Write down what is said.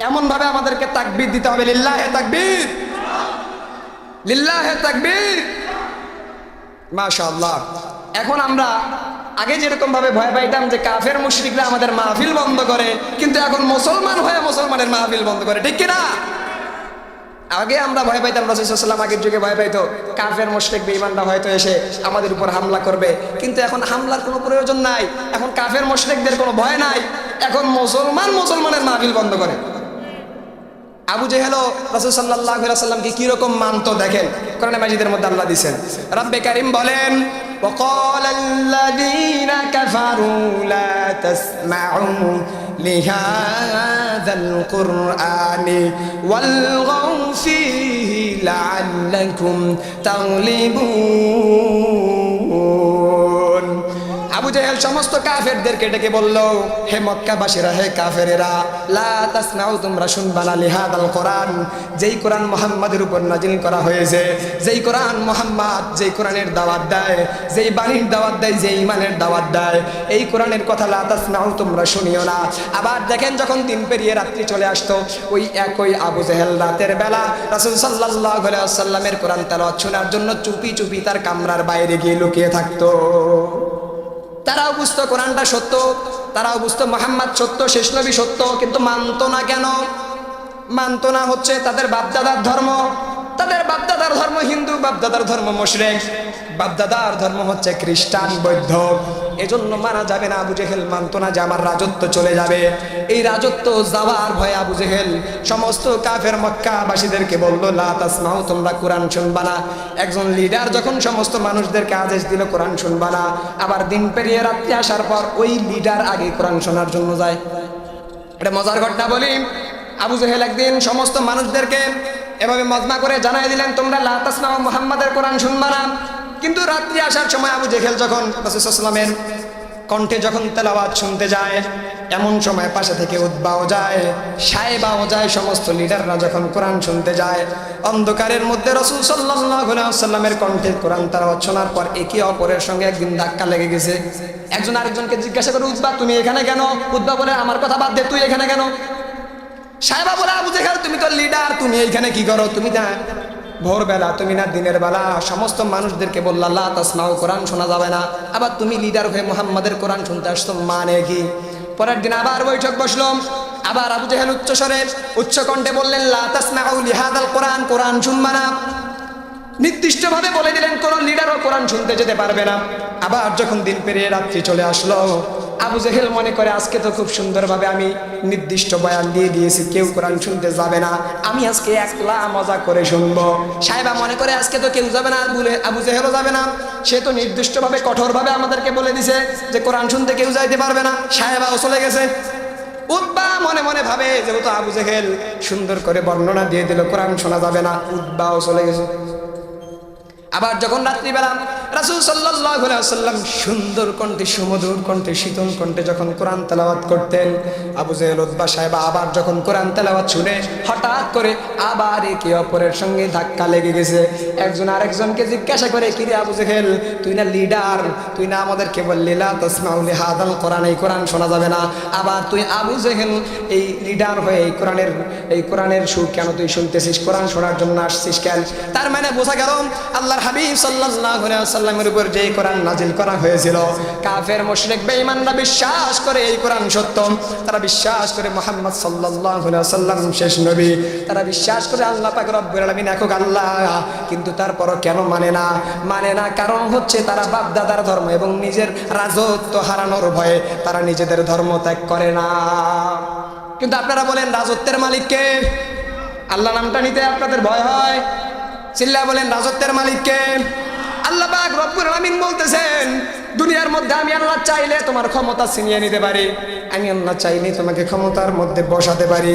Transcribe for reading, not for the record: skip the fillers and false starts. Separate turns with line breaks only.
এমন ভাবে আমাদেরকে তাকবীর দিতে হবে, লিল্লাহে তাকবীর, লিল্লাহে তাকবীর, মাশাআল্লাহ। এখন আমরা আগে যেরকম ভাবে ভয় পাইতাম যে কাফের মুশরিকরা আমাদের মাহফিল বন্ধ করে, কিন্তু এখন মুসলমান হয়ে মুসলমানের মাহফিল বন্ধ করে, ঠিক কিনা? আগে আমরা ভয় পাইতাম, রাসূল সাল্লাল্লাহু আলাইহি ওয়াসাল্লাম আগের যুগে ভয় পাইতো কাফের মুশরিক বেঈমানরা হয়তো এসে আমাদের উপর হামলা করবে, কিন্তু এখন হামলার কোনো প্রয়োজন নাই, এখন কাফের মুশরিকদের কোনো ভয় নাই, এখন মুসলমান মুসলমানের মাহফিল বন্ধ করে। আবু জেহেল রাসূল সাল্লাল্লাহু আলাইহি ওয়াসাল্লামকে কি রকম মানতো দেখেন, কোরআনে মাজিদের মধ্যে আল্লাহ দিবেন, রব্বে কারীম বলেন وقال الذين كفروا لا تسمعوا لهذا القرآن والغوا فيه لعلكم تغلبون। আবু জেহেল সমস্ত কাফেরদেরকে ডেকে বলল, হে মক্কাবাসীরা, হে কাফেরেরা, লা তাসমাউ, তোমরা শুনবা না, লিহাদাল কোরআন, যেই কোরআন মুহাম্মাদের উপর নাজিল করা হয়েছে, যেই কোরআন মুহাম্মদ, যেই কোরআনের দাওয়াত দেয়, যেই বাণীর দাওয়াত দেয়, যেই ঈমানের দাওয়াত দেয়, এই কোরআনের কথা লা তাসমাউ, তোমরা শুনিও না। আবার দেখেন যখন দিন পেরিয়ে রাত্রি চলে আসতো, ওই একই আবু জেহেল রাতের বেলা রাসূল সাল্লাল্লাহু আলাইহি ওয়াসাল্লামের কোরআন তেলাওয়াত শোনার জন্য চুপি চুপি তার কামরার বাইরে গিয়ে লুকিয়ে থাকতো। তারাও বুঝতো কোরআনটা সত্য, তারাও বুঝতো মুহাম্মদ সত্য, শেষ নবী সত্য, কিন্তু মানতো না। কেন মানতো না? হচ্ছে তাদের বাপদাদার ধর্ম, তাদের বাপদাদার ধর্ম হিন্দু, বাপদাদার ধর্ম মুশরিক, বাপদাদার ধর্ম হচ্ছে খ্রিস্টান, বৌদ্ধ। এজন্য মানা যাবে না। আবু জেহেল মানতো না যে আমার রাজত্ব চলে যাবে। এই রাজত্ব যাওয়ার ভয়ে আবু জেহেল সমস্ত কাফের মক্কাবাসীদেরকে বলল, লা তাসমাউ, তোমরা কোরআন শুনবা না। একজন লিডার যখন সমস্ত মানুষদেরকে আদেশ দিল কোরআন শুনবা না, আবার দিন পেরিয়ে রাত্রি আসার পর ওই লিডার আগে কোরআন শোনার জন্য যায়। এটা মজার ঘটনা বলি। আবু জেহেল একদিন সমস্ত মানুষদেরকে এভাবে মজমা করে জানাই দিলেন, তোমরা লা তাসমাউ, মুহাম্মাদের কোরআন শুনবা না। কিন্তু রাত্রি আসার সময় আবু জেহেল যখন রাসূল সাল্লাল্লাহু আলাইহি ওয়াসাল্লামের কণ্ঠে যখন তেলাওয়াত শুনতে যায়, এমন সময় পাশে থেকে উতবাও যায়, সায়েবাও যায়, সমস্ত লিডাররা যখন কোরআন শুনতে যায়, অন্ধকারের মধ্যে রাসূল সাল্লাল্লাহু আলাইহি ওয়াসাল্লামের কণ্ঠে কোরআন তেলাওয়াত শোনার পর একে অপরের সঙ্গে একদিন ধাক্কা লেগে গেছে। একজন আরেকজনকে জিজ্ঞাসা করে, উতবা তুমি এখানে কেন? উতবা বলে, আমার কথা বাদ দে, তুই এখানে কেন? সাহেবা বলে, আবু জেহেল তুমি তো লিডার, তুমি এইখানে কি করো? তুমি না ভোরবেলা, তুমি না দিনের বেলা সমস্ত মানুষদেরকে বললা লা তাসমাউ, কোরআন শোনা যাবে না, আবার তুমি লিডার হয়ে মুহাম্মাদের কোরআন শুনতে আসছো, মানে কি? পরের দিন আবার বৈঠক বসলো, আবার আবু জেহেল উচ্চস্বরে উচ্চ কণ্ঠে বললেন, লা তাসমাউ লিহাদাল কোরআন, কোরআন শুনবা না। নির্দিষ্টভাবে বলে দিলেন কোন লিডারও কোরআন শুনতে যেতে পারবে না। আবার যখন দিন পেরিয়ে রাত্রি চলে আসলো, আবু জেহেল মনে করে আজকে তো খুব সুন্দরভাবে আমি নির্দিষ্ট বয়ান দিয়ে দিয়েছি, কেউ কোরআন শুনতে যাবে না, আমি আজকে একলা মজা করে শুনবো। সাহেবা মনে করে আজকে তো কেউ যাবে না, বলে আবু জেহেলও যাবে না, সে তো নির্দিষ্টভাবে কঠোরভাবে আমাদেরকে বলে দিছে যে কোরআন শুনতে কেউ যাইতে পারবে না। সাহেবাও চলে গেছে। উতবা মনে মনে ভাবে যেহেতু আবু জেহেল সুন্দর করে বর্ণনা দিয়ে দিল কোরআন শোনা যাবে না, উতবাও চলে গেছে। আবার যখন রাত্রিবেলা রাসূল সাল্লাল্লাহু আলাইহি ওয়াসাল্লাম সুন্দর কণ্ঠে, সুমধুর কণ্ঠে, শীতল কণ্ঠে যখন কোরআন তেলাওয়াত করতেন, আবু জেহেল, উতবা সাহেবা আবার যখন কোরআন তেলাওয়াত শুনে হঠাৎ করে আবার একে অপরের সঙ্গে ধাক্কা লেগে গেছে। একজন আরেকজনকে জিজ্ঞাসা করে, কিরে আবু জেহেল, তুই না লিডার, তুই না আমাদেরকে বললি লা তাসমাউ লিহাদাল কোরআন, এই কোরআন শোনা যাবে না, আবার তুই আবু জেহেল এই লিডার হয়ে এই কোরআনের সুর কেন তুই শুনতেছিস, কোরআন শোনার জন্য আসছিস কেন? তার মানে বোঝা গেল আল্লাহর হাবিব সাল্লাল্লাহু আলাইহি ওয়াসাল্লামের উপর যে কোরআন নাজিল করা হয়েছিল, কাফের মুশরিক বেঈমানরা বিশ্বাস করে এই কোরআন সত্য, তারা বিশ্বাস করে মুহাম্মদ সাল্লাল্লাহু আলাইহি ওয়াসাল্লাম শেষ নবী, তারা বিশ্বাস করে আল্লাহ পাক রব্বুল আলামিন একক আল্লাহ, কিন্তু তারপরও কেন মানে না? মানে না কারণ হচ্ছে তারা বাপ দাদার ধর্ম এবং নিজের রাজত্ব হারানোর ভয়ে তারা নিজেদের ধর্ম ত্যাগ করে না। কিন্তু আপনারা বলেন রাজত্বের মালিক কে? আল্লাহ নামটা নিতে আপনাদের ভয় হয়? চিল্লা বলেন রাজত্বের মালিক কে? আল্লাহ পাক রব্বুল আলামিন বলতেছেন, দুনিয়ার মধ্যে আমি আল্লাহ চাইলে তোমার ক্ষমতা ছিনিয়ে নিতে পারি, আমি আল্লাহ চাইলে তোমাকে ক্ষমতার মধ্যে বসাতে পারি,